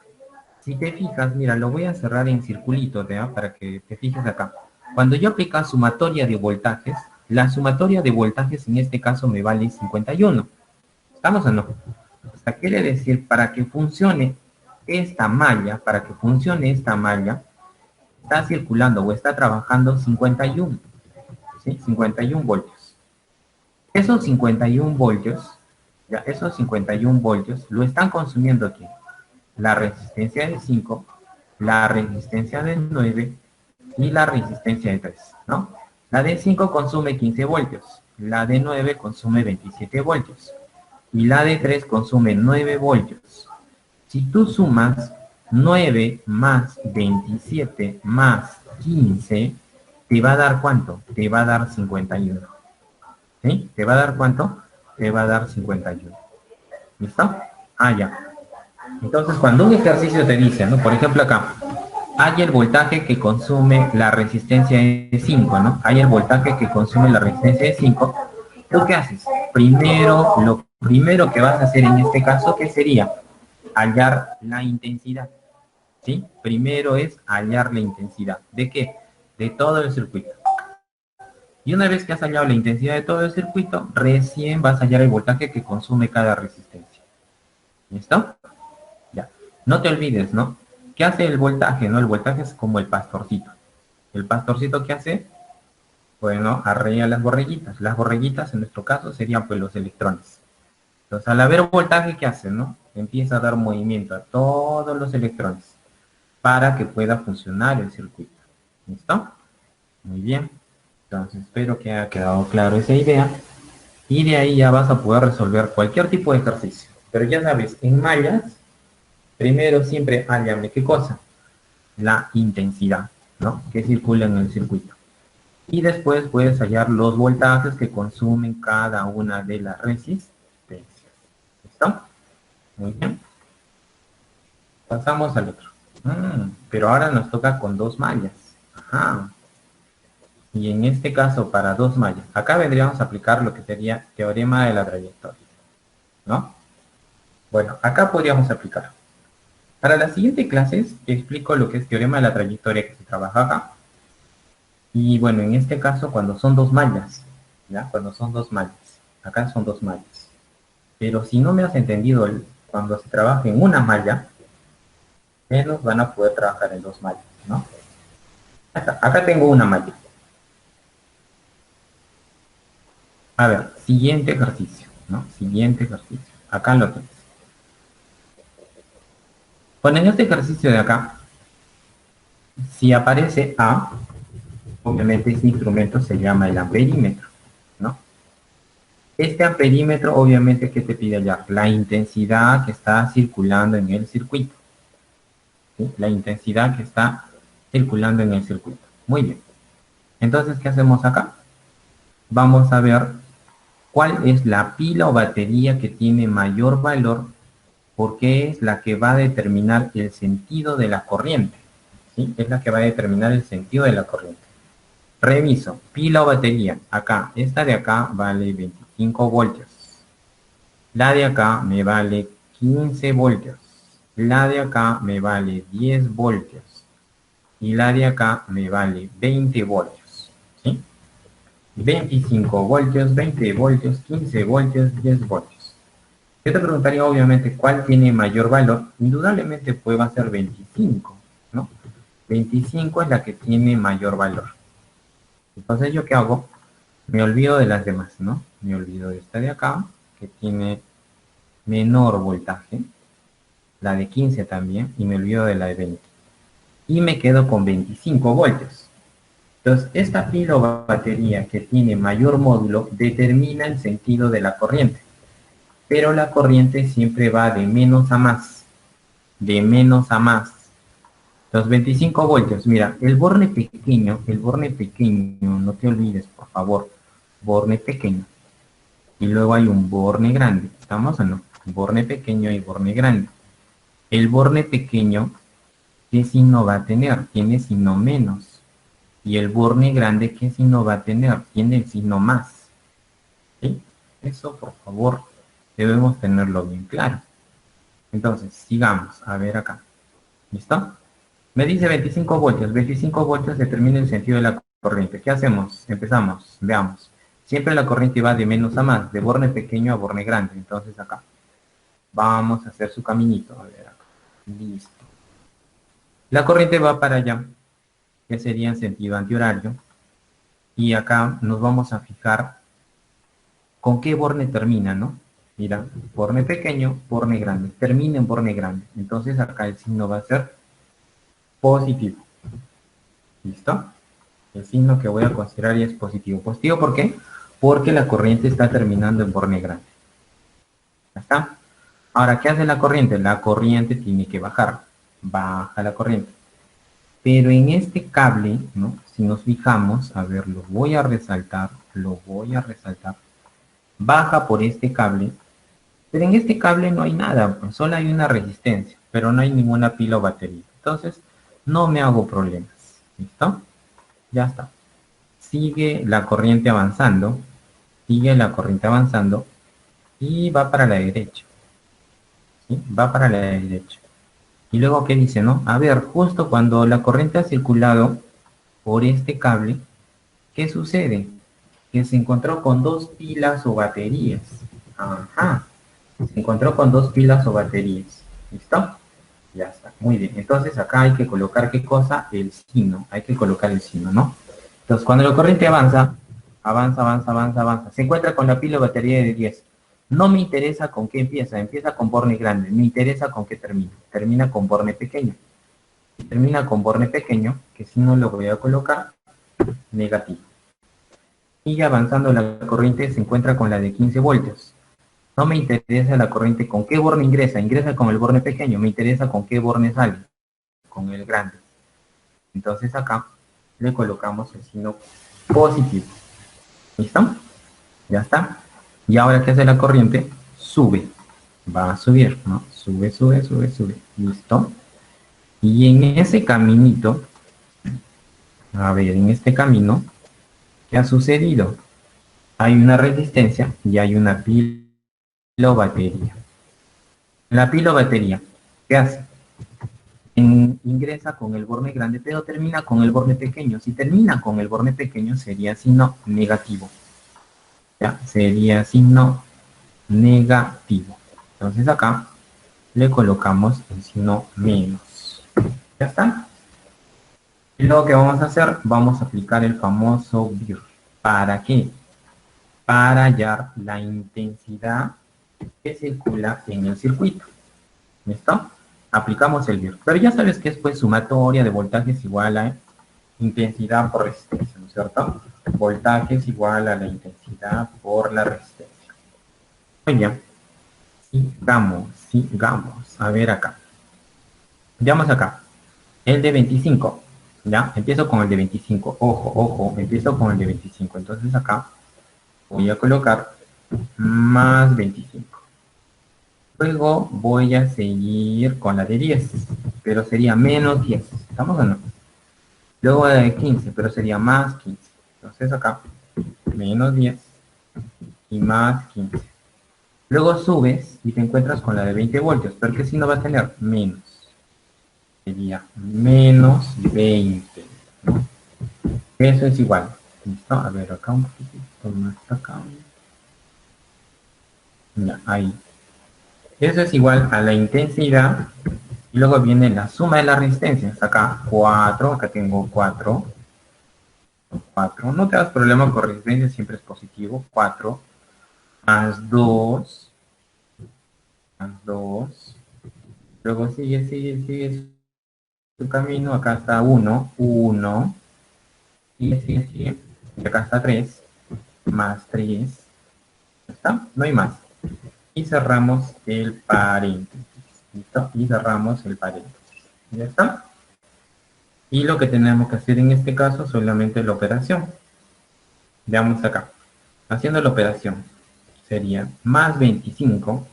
Si te fijas, mira, lo voy a cerrar en circulito, ¿ya? Para que te fijes acá. Cuando yo aplico sumatoria de voltajes, la sumatoria de voltajes en este caso me vale 51. ¿Estamos o no? O sea, quiere decir, para que funcione esta malla, está circulando o está trabajando 51, ¿sí? 51 voltios. Esos 51 voltios, ya, esos 51 voltios lo están consumiendo aquí. La resistencia de 5, la resistencia de 9 y la resistencia de 3, ¿no? La de 5 consume 15 voltios, la de 9 consume 27 voltios y la de 3 consume 9 voltios. Si tú sumas 9 más 27 más 15, te va a dar ¿cuánto? Te va a dar 51. ¿Sí? ¿Te va a dar cuánto? Te va a dar 51. ¿Listo? Ya. Entonces, cuando un ejercicio te dice, ¿no? Por ejemplo, acá, hay el voltaje que consume la resistencia de 5, ¿no? Hay el voltaje que consume la resistencia de 5. ¿Tú qué haces? Lo primero que vas a hacer en este caso, ¿qué sería? Hallar la intensidad, ¿sí? Primero es hallar la intensidad. ¿De qué? De todo el circuito. Y una vez que has hallado la intensidad de todo el circuito, recién vas a hallar el voltaje que consume cada resistencia. ¿Listo? Ya. No te olvides, ¿no? ¿Qué hace el voltaje? ¿No? El voltaje es como el pastorcito. ¿El pastorcito qué hace? Bueno, arrea las borreguitas. Las borreguitas, en nuestro caso, serían pues los electrones. Entonces, al haber voltaje, ¿qué hace, no? Empieza a dar movimiento a todos los electrones para que pueda funcionar el circuito. ¿Listo? Muy bien. Entonces, espero que haya quedado claro esa idea. Y de ahí ya vas a poder resolver cualquier tipo de ejercicio. Pero ya sabes, en mallas, primero siempre hállame ¿qué cosa? La intensidad, ¿no? Que circula en el circuito. Y después puedes hallar los voltajes que consumen cada una de las resistencias. ¿Listo? Muy bien. Pasamos al otro. Pero ahora nos toca con dos mallas. Ajá. Y en este caso, para dos mallas, acá vendríamos a aplicar lo que sería teorema de la trayectoria, ¿no? Bueno, acá podríamos aplicar. Para las siguientes clases, te explico lo que es teorema de la trayectoria que se trabaja acá. Y bueno, en este caso, cuando son dos mallas, ¿ya? Cuando son dos mallas. Acá son dos mallas. Pero si no me has entendido, cuando se trabaja en una malla, menos van a poder trabajar en dos mallas, ¿no? Acá tengo una malla. A ver, siguiente ejercicio, ¿no? Siguiente ejercicio. Acá lo tienes. Bueno, en este ejercicio de acá, si aparece A, obviamente este instrumento se llama el amperímetro, ¿no? Este amperímetro, obviamente, ¿qué te pide hallar? La intensidad que está circulando en el circuito. ¿Sí? La intensidad que está circulando en el circuito. Muy bien. Entonces, ¿qué hacemos acá? Vamos a ver cuál es la pila o batería que tiene mayor valor porque es la que va a determinar el sentido de la corriente. ¿Sí? Es la que va a determinar el sentido de la corriente. Reviso, pila o batería. Acá, esta de acá vale 25 voltios. La de acá me vale 15 voltios. La de acá me vale 10 voltios. Y la de acá me vale 20 voltios. ¿Sí? 25 voltios, 20 voltios, 15 voltios, 10 voltios. Yo te preguntaría, obviamente, ¿cuál tiene mayor valor? Indudablemente, pues va a ser 25, ¿no? 25 es la que tiene mayor valor. Entonces, ¿yo qué hago? Me olvido de las demás, ¿no? Me olvido de esta de acá, que tiene menor voltaje, la de 15 también, y me olvido de la de 20. Y me quedo con 25 voltios. Entonces, esta pila o batería que tiene mayor módulo determina el sentido de la corriente, pero la corriente siempre va de menos a más, de menos a más. Los 25 voltios, mira, el borne pequeño, no te olvides, por favor, borne pequeño. Y luego hay un borne grande, ¿estamos o no? Borne pequeño y borne grande. El borne pequeño, ¿qué signo va a tener? Tiene signo menos. Y el borne grande, ¿qué signo va a tener? Tiene el signo más. ¿Sí? Eso, por favor, debemos tenerlo bien claro. Entonces, sigamos. A ver acá. ¿Listo? Me dice 25 voltios. 25 voltios determina el sentido de la corriente. ¿Qué hacemos? Empezamos. Veamos. Siempre la corriente va de menos a más, de borne pequeño a borne grande. Entonces acá. Vamos a hacer su caminito. A ver acá. Listo. La corriente va para allá, que sería en sentido antihorario. Y acá nos vamos a fijar con qué borne termina, ¿no? Mira, borne pequeño, borne grande. Termina en borne grande. Entonces acá el signo va a ser positivo. ¿Listo? El signo que voy a considerar ya es positivo. ¿Positivo por qué? Porque la corriente está terminando en borne grande. ¿Ya está? Ahora, ¿qué hace la corriente? La corriente tiene que bajar. Baja la corriente. Pero en este cable, ¿no? Si nos fijamos, a ver, lo voy a resaltar, baja por este cable, pero en este cable no hay nada, pues solo hay una resistencia, pero no hay ninguna pila o batería. Entonces, no me hago problemas. ¿Listo? Ya está. Sigue la corriente avanzando, y va para la derecha. ¿Sí? Va para la derecha. Y luego, ¿qué dice, no? A ver, justo cuando la corriente ha circulado por este cable, ¿qué sucede? Que se encontró con dos pilas o baterías. Ajá. Se encontró con dos pilas o baterías. ¿Listo? Ya está. Muy bien. Entonces acá hay que colocar ¿qué cosa? El signo. Hay que colocar el signo, ¿no? Entonces cuando la corriente avanza. Se encuentra con la pila o batería de 10. No me interesa con qué empieza. Empieza con borne grande. Me interesa con qué termina. Termina con borne pequeño. Termina con borne pequeño, que si no lo voy a colocar negativo. Y avanzando la corriente se encuentra con la de 15 voltios. No me interesa la corriente con qué borne ingresa. Ingresa con el borne pequeño. Me interesa con qué borne sale. Con el grande. Entonces acá le colocamos el signo positivo. ¿Listo? Ya está. Y ahora, ¿qué hace la corriente? Sube. Va a subir, ¿no? Sube. ¿Listo? Y en ese caminito, a ver, en este camino, ¿qué ha sucedido? Hay una resistencia y hay una pila o batería. La pila o batería, ¿qué hace? Ingresa con el borne grande, pero termina con el borne pequeño. Si termina con el borne pequeño, sería signo negativo. ¿Ya? Sería signo negativo. Entonces acá le colocamos el signo menos. ¿Ya está? Y luego que vamos a hacer, vamos a aplicar el famoso BIR. ¿Para qué? Para hallar la intensidad que circula en el circuito. ¿Listo? Aplicamos el BIR. Pero ya sabes que es pues sumatoria de voltajes igual a intensidad por resistencia, ¿no es cierto? Voltaje es igual a la intensidad por la resistencia. Oye, sigamos. A ver acá. Veamos acá. El de 25. ¿Ya? Empiezo con el de 25. Ojo, empiezo con el de 25. Entonces acá voy a colocar más 25. Luego voy a seguir con la de 10, pero sería menos 10. ¿Estamos o no? Luego la de 15, pero sería más 15. Entonces acá, menos 10 y más 15. Luego subes y te encuentras con la de 20 voltios, pero ¿qué signo va a tener? Menos. Sería menos 20. ¿No? Eso es igual. ¿Listo? A ver, acá un poquito más acá. Ya, ahí. Eso es igual a la intensidad. Y luego viene la suma de las resistencias. Acá 4, acá tengo 4. 4. No te das problema con resistencia, siempre es positivo. 4 más 2. Más 2. Luego sigue su camino. Acá está 1. 1. Sigue. Y acá está 3. Más 3. ¿Ya está? No hay más. Y cerramos el paréntesis. ¿Listo? Y cerramos el paréntesis. ¿Ya está? Y lo que tenemos que hacer en este caso solamente la operación. Veamos acá. Haciendo la operación sería más 25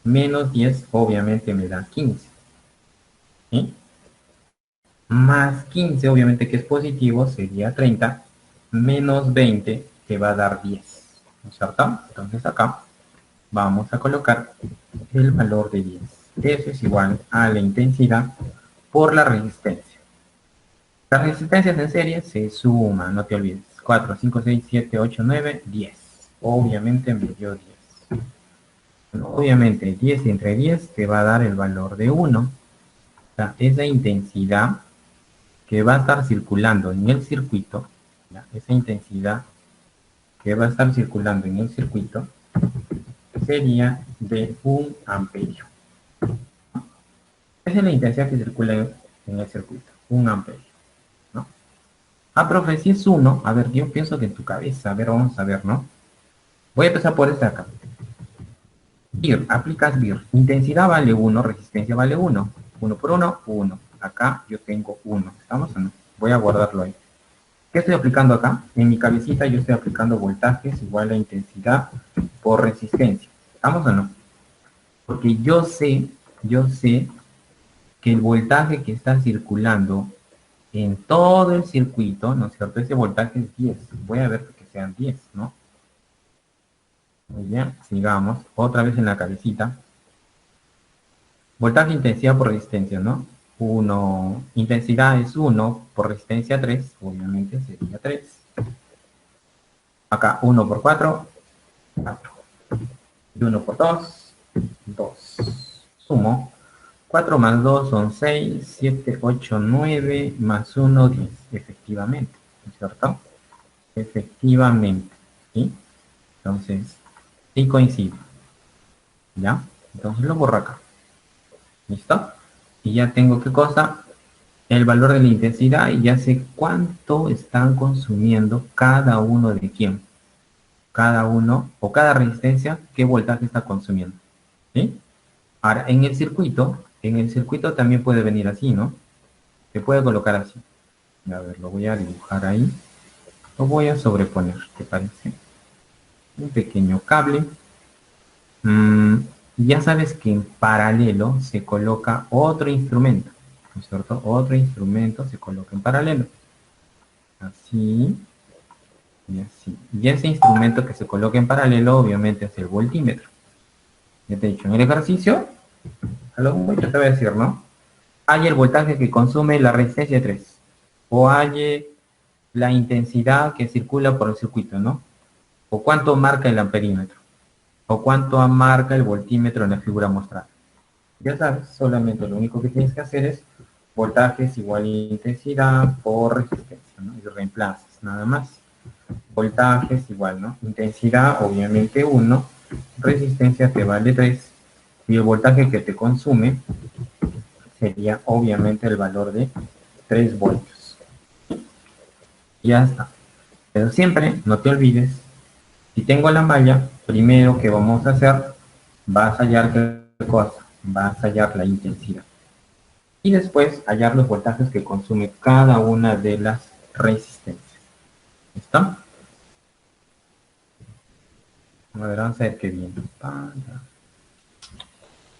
menos 10, obviamente me da 15. ¿Sí? Más 15, obviamente que es positivo, sería 30. Menos 20 te va a dar 10. ¿No es cierto? Entonces acá vamos a colocar el valor de 10. Eso es igual a la intensidad por la resistencia. Las resistencias en serie se suman, no te olvides. 4, 5, 6, 7, 8, 9, 10. Obviamente me dio 10. Bueno, obviamente 10 entre 10 te va a dar el valor de 1. O sea, esa intensidad que va a estar circulando en el circuito, ¿ya? Esa intensidad que va a estar circulando en el circuito sería de 1 amperio. Esa es la intensidad que circula en el circuito, 1 amperio. ¿No? Ah, profe, si es 1, a ver, yo pienso que en tu cabeza, a ver, vamos a ver, ¿no? Voy a empezar por esta acá. BIR, aplicas BIR. Intensidad vale 1, resistencia vale 1. 1 por 1, 1. Acá yo tengo 1. ¿Estamos o no? Voy a guardarlo ahí. ¿Qué estoy aplicando acá? En mi cabecita yo estoy aplicando voltajes igual a intensidad por resistencia. ¿Estamos o no? Porque yo sé que el voltaje que está circulando en todo el circuito, ¿no es cierto? Ese voltaje es 10. Voy a ver que sean 10, ¿no? Muy bien, sigamos. Otra vez en la cabecita. Voltaje, intensidad por resistencia, ¿no? 1, intensidad es 1 por resistencia 3, obviamente sería 3. Acá 1 por 4, 4. Y 1 por 2, 2. Sumo. 4 más 2 son 6, 7, 8, 9, más 1, 10. Efectivamente, ¿no es cierto? Efectivamente, ¿sí? Entonces, sí coincide. ¿Ya? Entonces lo borro acá. ¿Listo? Y ya tengo qué cosa, el valor de la intensidad y ya sé cuánto están consumiendo cada uno de quién. Cada uno o cada resistencia, qué voltaje está consumiendo. ¿Sí? Ahora, en el circuito también puede venir así, ¿no? Se puede colocar así. A ver, lo voy a dibujar ahí. Lo voy a sobreponer, ¿te parece? Un pequeño cable. Ya sabes que en paralelo se coloca otro instrumento, ¿no es cierto? Otro instrumento se coloca en paralelo. Así y así. Y ese instrumento que se coloca en paralelo obviamente es el voltímetro. Ya te he dicho, en el ejercicio, a lo mucho te voy a decir, ¿no? Hay el voltaje que consume la resistencia 3. O hay la intensidad que circula por el circuito, ¿no? O cuánto marca el amperímetro. O cuánto marca el voltímetro en la figura mostrada. Ya sabes, solamente lo único que tienes que hacer es voltajes igual a intensidad por resistencia, ¿no? Y reemplazas, nada más. Voltajes igual, ¿no? Intensidad, obviamente 1, resistencia te vale 3, y el voltaje que te consume sería obviamente el valor de 3 voltios. Ya está. Pero siempre, no te olvides, si tengo la malla, primero que vamos a hacer, vas a hallar qué cosa, vas a hallar la intensidad. Y después hallar los voltajes que consume cada una de las resistencias. ¿Listo? A ver, vamos a ver qué viene.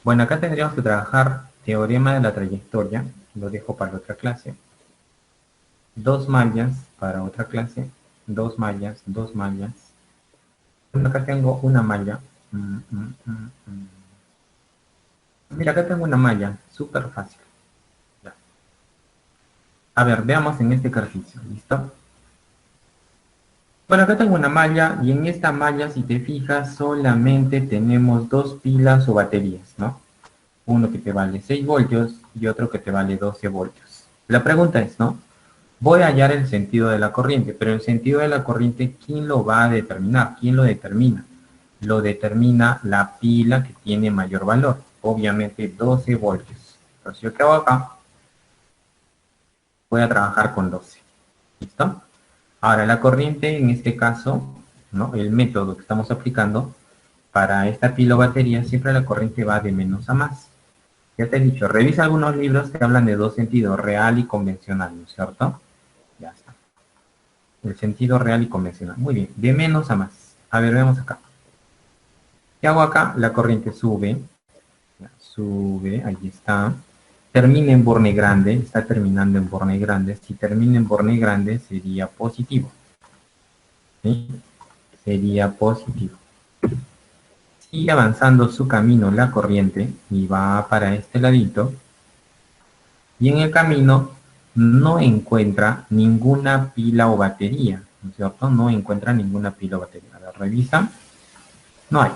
Bueno, acá tendríamos que trabajar teorema de la trayectoria. Lo dejo para otra clase. 2 mallas para otra clase. 2 mallas, 2 mallas. Bueno, acá tengo una malla. Mira, acá tengo una malla. Súper fácil. Ya. A ver, veamos en este ejercicio. ¿Listo? Bueno, acá tengo una malla y en esta malla, si te fijas, solamente tenemos dos pilas o baterías, ¿no? Uno que te vale 6 voltios y otro que te vale 12 voltios. La pregunta es, ¿no? Voy a hallar el sentido de la corriente, pero el sentido de la corriente, ¿quién lo va a determinar? ¿Quién lo determina? Lo determina la pila que tiene mayor valor, obviamente 12 voltios. Entonces, yo que hago acá, voy a trabajar con 12. ¿Listo? Ahora, la corriente, en este caso, ¿no? El método que estamos aplicando para esta pila o batería, siempre la corriente va de menos a más. Ya te he dicho, revisa algunos libros que hablan de dos sentidos, real y convencional, ¿no es cierto? Ya está. El sentido real y convencional. Muy bien, de menos a más. A ver, veamos acá. ¿Qué hago acá? La corriente sube, ya, sube, ahí está. Termina en borne grande, está terminando en borne grande. Si termina en borne grande sería positivo. ¿Sí? Sería positivo. Sigue avanzando su camino la corriente y va para este ladito. Y en el camino no encuentra ninguna pila o batería, ¿no es cierto? No encuentra ninguna pila o batería. A ver, revisa. No hay.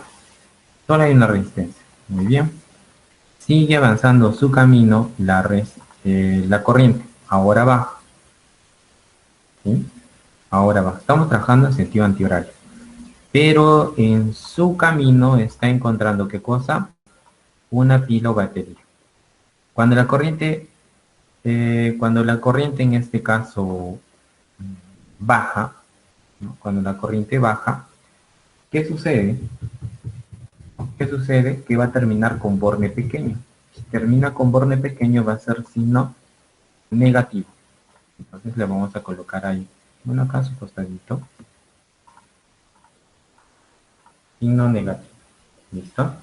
Solo hay una resistencia. Muy bien. Sigue avanzando su camino la corriente. Ahora baja. ¿Sí? Ahora baja. Estamos trabajando en sentido antihorario. Pero en su camino está encontrando, ¿qué cosa? Una pila o batería. Cuando la corriente, cuando la corriente en este caso baja, ¿no? Cuando la corriente baja, ¿qué sucede? ¿Qué sucede? Que va a terminar con borne pequeño. Si termina con borne pequeño va a ser signo negativo. Entonces le vamos a colocar ahí, bueno, acá su costadito, signo negativo. ¿Listo?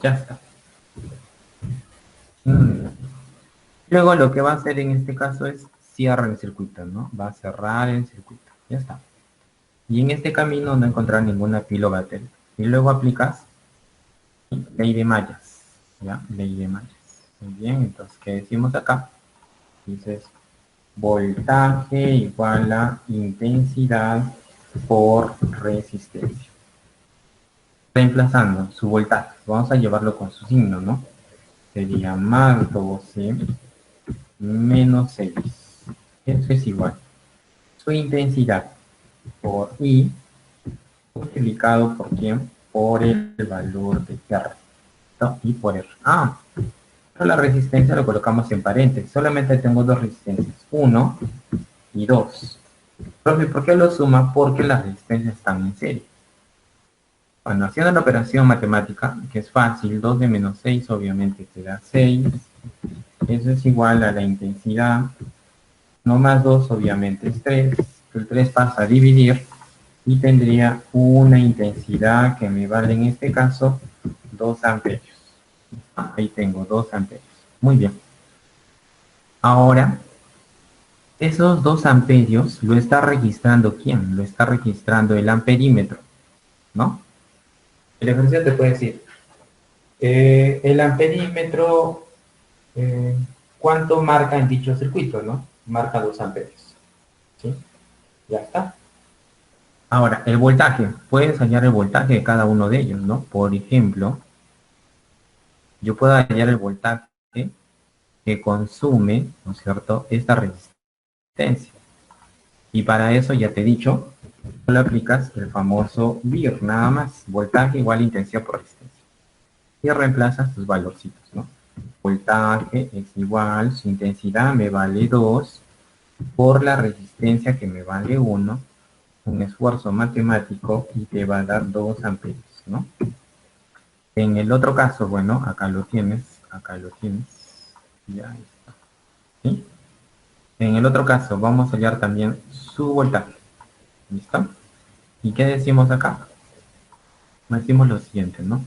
Ya está. Luego lo que va a hacer en este caso es cierra el circuito, ¿no? Va a cerrar el circuito. Ya está. Y en este camino no encontrar ninguna pila o batería. Y luego aplicas ley de mallas. ¿Ya? Ley de mallas. Muy bien, entonces, ¿qué decimos acá? Dices, voltaje igual a intensidad por resistencia. Reemplazando su voltaje, vamos a llevarlo con su signo, ¿no? Sería más 12 menos 6. Eso es igual. Su intensidad por I multiplicado por quién? Por el valor de R. ¿No? Y por R. Pero la resistencia lo colocamos en paréntesis. Solamente tengo dos resistencias. 1 y 2. Profe, ¿por qué lo suma? Porque las resistencias están en serie. Bueno, haciendo la operación matemática, que es fácil, 2 de menos 6 obviamente te da 6. Eso es igual a la intensidad. No más 2 obviamente es 3. El 3 pasa a dividir y tendría una intensidad que me vale en este caso 2 amperios. Ahí tengo 2 amperios. Muy bien. Ahora, esos 2 amperios lo está registrando ¿quién? Lo está registrando el amperímetro, ¿no? El ejercicio te puede decir, el amperímetro, ¿cuánto marca en dicho circuito, no? Marca 2 amperios, ¿sí? Ya está. Ahora, el voltaje. Puedes hallar el voltaje de cada uno de ellos, ¿no? Por ejemplo, yo puedo hallar el voltaje que consume, ¿no es cierto?, esta resistencia. Y para eso, ya te he dicho, solo aplicas el famoso VIR, nada más. Voltaje igual a intensidad por resistencia. Y reemplazas tus valorcitos, ¿no? Voltaje es igual, su intensidad me vale 2 por la resistencia que me vale 1, un esfuerzo matemático y te va a dar 2 amperios, ¿no? En el otro caso, bueno, acá lo tienes, ya está, ¿sí? En el otro caso vamos a hallar también su voltaje, ¿listo? ¿Y qué decimos acá? Decimos lo siguiente, ¿no?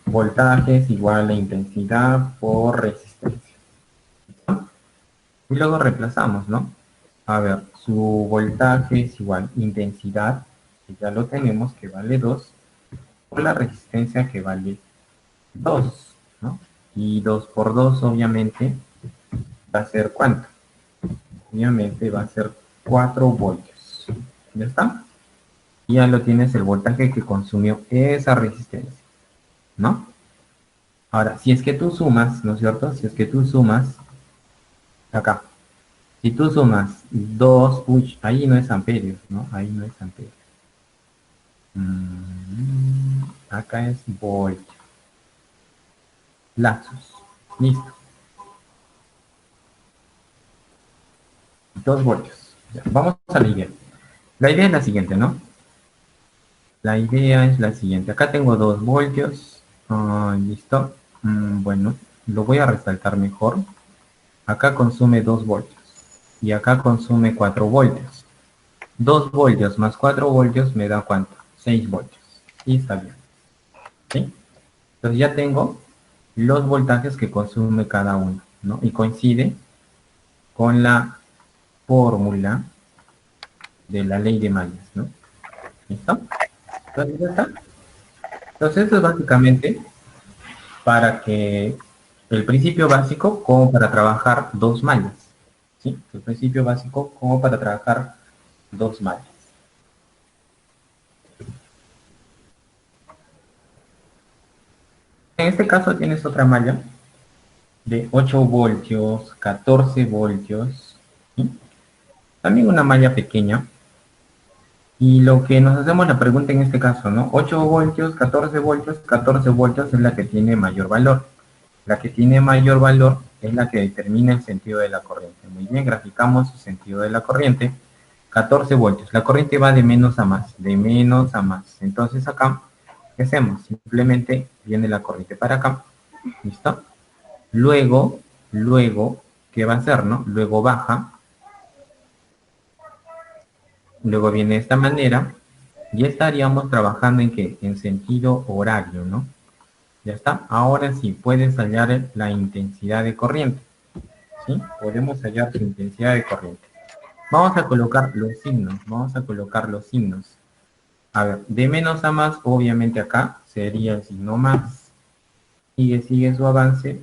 Voltaje es igual a intensidad por resistencia. ¿Listo? Y luego reemplazamos, ¿no? A ver, su voltaje es igual a intensidad, que ya lo tenemos, que vale 2, por la resistencia que vale 2, ¿no? Y 2 por 2 obviamente va a ser ¿cuánto? obviamente va a ser 4 voltios. ¿Ya está? Y ya lo tienes el voltaje que consumió esa resistencia, ¿no? Ahora, si es que tú sumas, ¿no es cierto? Si es que tú sumas acá, si tú sumas 2, uy, ahí no es amperios, ¿no? Ahí no es amperios. Acá es voltios. Lazos. Listo. 2 voltios. Ya, vamos a la idea. La idea es la siguiente, ¿no? La idea es la siguiente. Acá tengo 2 voltios. Listo. Bueno, lo voy a resaltar mejor. Acá consume 2 voltios. Y acá consume 4 voltios. 2 voltios más 4 voltios me da ¿cuánto? 6 voltios. Y está bien. ¿Sí? Entonces ya tengo los voltajes que consume cada uno, ¿no? Y coincide con la fórmula de la ley de Mallas, ¿no? ¿Listo? Entonces ya está. Entonces esto es básicamente para que el principio básico como para trabajar dos mallas, ¿sí? El principio básico como para trabajar dos mallas. En este caso tienes otra malla de 8 voltios, 14 voltios, ¿sí? También una malla pequeña. Y lo que nos hacemos la pregunta en este caso, ¿no? 8 voltios, 14 voltios es la que tiene mayor valor. La que tiene mayor valor es la que determina el sentido de la corriente. Muy bien, graficamos el sentido de la corriente. 14 voltios. La corriente va de menos a más, de menos a más. Entonces acá, ¿qué hacemos? Simplemente viene la corriente para acá. ¿Listo? Luego, ¿qué va a hacer, no? Luego baja. Luego viene de esta manera. Ya estaríamos trabajando en qué? En sentido horario, ¿no? Ya está. Ahora sí, puedes hallar la intensidad de corriente. ¿Sí? Podemos hallar su intensidad de corriente. Vamos a colocar los signos. Vamos a colocar los signos. A ver, de menos a más, obviamente acá sería el signo más. Sigue su avance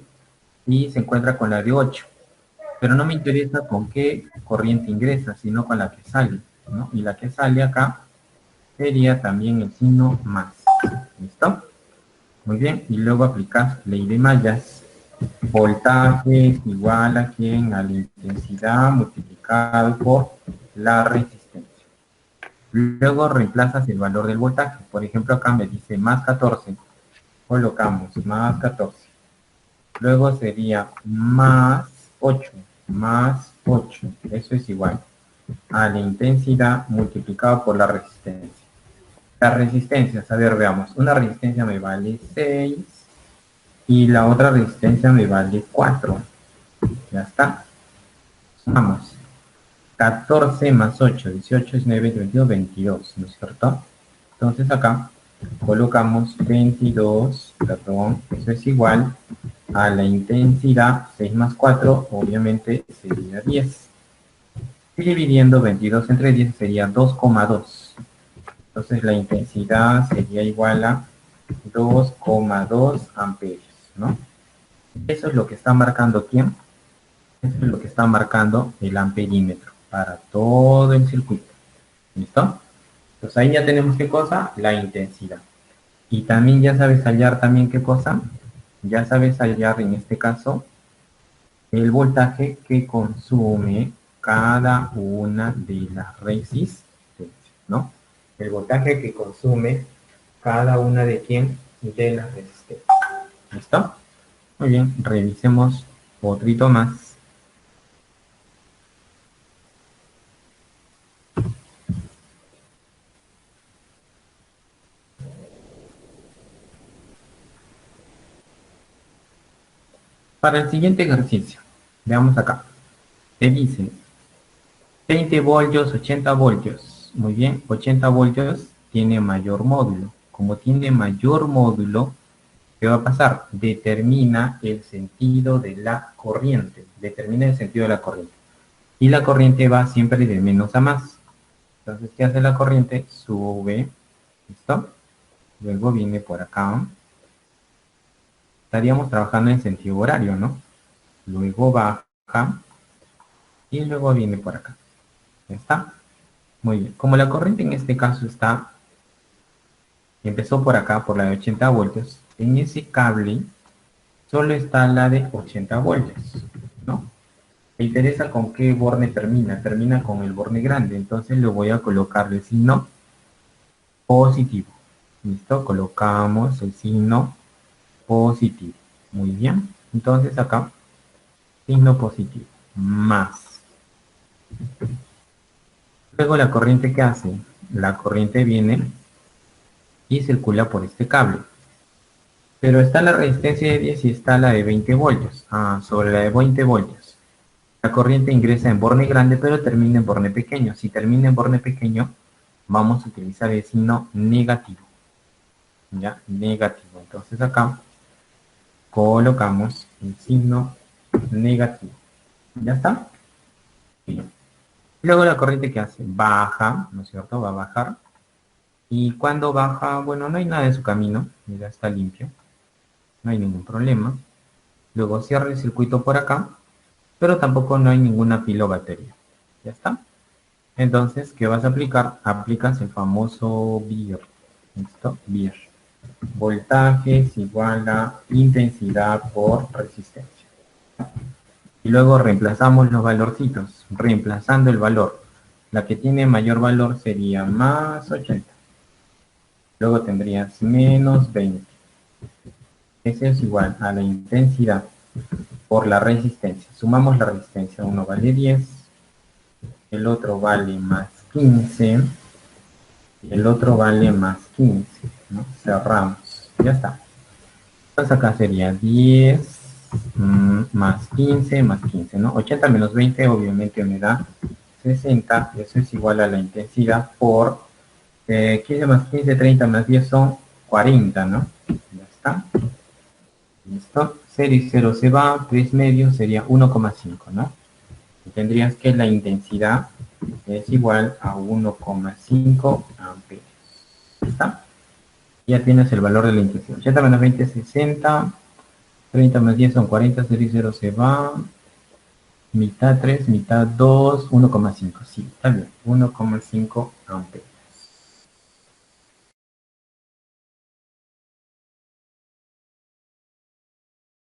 y se encuentra con la de 8. Pero no me interesa con qué corriente ingresa, sino con la que sale, ¿no? Y la que sale acá sería también el signo más. ¿Listo? Muy bien. Y luego aplicas ley de mallas. Voltaje es igual a quién, a la intensidad multiplicado por la resistencia. Luego reemplazas el valor del voltaje. Por ejemplo, acá me dice más 14. Colocamos más 14. Luego sería más 8. Más 8. Eso es igual a la intensidad multiplicado por la resistencia. Las resistencias, a ver, veamos. Una resistencia me vale 6 y la otra resistencia me vale 4. Ya está. Vamos. 14 más 8, 18, 19, 22, 22, ¿no es cierto? Entonces acá colocamos 22, perdón, eso es igual a la intensidad, 6 más 4, obviamente sería 10. Y dividiendo 22 entre 10 sería 2,2. Entonces la intensidad sería igual a 2,2 amperios, ¿no? Eso es lo que está marcando ¿quién? Eso es lo que está marcando el amperímetro para todo el circuito. ¿Listo? Entonces ahí ya tenemos qué cosa, la intensidad. Y también ya sabes hallar también qué cosa, ya sabes hallar en este caso el voltaje que consume cada una de las resistencias, ¿no? El voltaje que consume cada una de quién, de las resistencias. ¿Listo? Muy bien, revisemos otro más. Para el siguiente ejercicio, veamos acá. Te dice 20 voltios, 80 voltios. Muy bien, 80 voltios tiene mayor módulo. Como tiene mayor módulo, ¿qué va a pasar? Determina el sentido de la corriente. Determina el sentido de la corriente. Y la corriente va siempre de menos a más. Entonces, ¿qué hace la corriente? Sube. ¿Listo? Luego viene por acá. Estaríamos trabajando en sentido horario, ¿no? Luego baja y luego viene por acá. ¿Ya está? Muy bien. Como la corriente en este caso empezó por acá, por la de 80 voltios, en ese cable solo está la de 80 voltios, ¿no? Me interesa con qué borne termina. Termina con el borne grande, entonces le voy a colocar el signo positivo. ¿Listo? Colocamos el signo positivo. Muy bien. Entonces acá, signo positivo. Más. Luego la corriente, ¿qué hace? La corriente viene y circula por este cable. Pero está la resistencia de 10 y está la de 20 voltios. Sobre la de 20 voltios. La corriente ingresa en borne grande, pero termina en borne pequeño. Si termina en borne pequeño, vamos a utilizar el signo negativo. ¿Ya? Negativo. Entonces acá colocamos el signo negativo. ¿Ya está? Bien. Luego la corriente que hace, baja, ¿no es cierto? Va a bajar. Y cuando baja, bueno, no hay nada en su camino. Mira, está limpio. No hay ningún problema. Luego cierra el circuito por acá, pero tampoco no hay ninguna pila o batería. ¿Ya está? Entonces, ¿qué vas a aplicar? Aplicas el famoso BIR. ¿Listo? BIR. Voltaje es igual a intensidad por resistencia. Y luego reemplazamos los valorcitos. Reemplazando el valor. La que tiene mayor valor sería más 80. Luego tendrías menos 20. Ese es igual a la intensidad por la resistencia. Sumamos la resistencia. Uno vale 10. El otro vale más 15. Y el otro vale más 15. ¿No? Cerramos. Ya está. Entonces acá sería 10 más 15 más 15, ¿no? 80 menos 20 obviamente me da 60. Eso es igual a la intensidad por 15 más 15, 30 más 10 son 40, ¿no? Ya está. Listo. 0 y 0 se va. 3 medios sería 1,5, ¿no? Y tendrías que la intensidad es igual a 1,5 amperes. ¿Está? Ya tienes el valor de la intensidad. 80 menos 20 es 60. 30 más 10 son 40. 0 y 0 se va. Mitad 3, mitad 2, 1,5. Sí, está bien. 1,5 amperes.